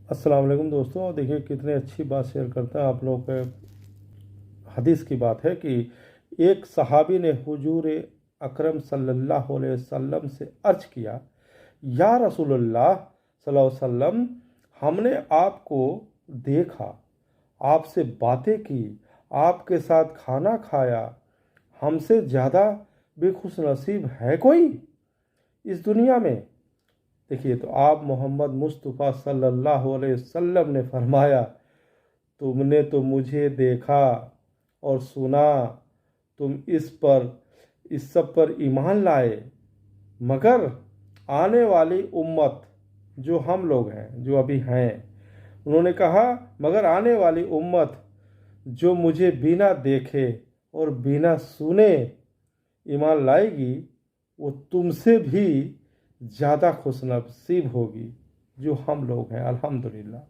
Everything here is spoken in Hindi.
अस्सलाम वालेकुम दोस्तों। देखिए कितनी अच्छी बात शेयर करते हैं आप लोग के। हदीस की बात है कि एक सहाबी ने हुजूर अकरम सल्लल्लाहु अलैहि वसल्लम से अर्ज किया, या रसूलुल्लाह सल्लल्लाहु अलैहि वसल्लम, हमने आपको देखा, आपसे बातें की, आपके साथ खाना खाया, हमसे ज़्यादा भी खुश नसीब है कोई इस दुनिया में? देखिए, तो आप मोहम्मद मुस्तफ़ा सल्लल्लाहु अलैहि वसल्लम ने फरमाया, तुमने तो मुझे देखा और सुना, तुम इस सब पर ईमान लाए, मगर आने वाली उम्मत, जो हम लोग हैं, जो अभी हैं, उन्होंने कहा, मगर आने वाली उम्मत जो मुझे बिना देखे और बिना सुने ईमान लाएगी, वो तुमसे भी ज़्यादा खुशनसीब होगी, जो हम लोग हैं। अल्हम्दुलिल्लाह।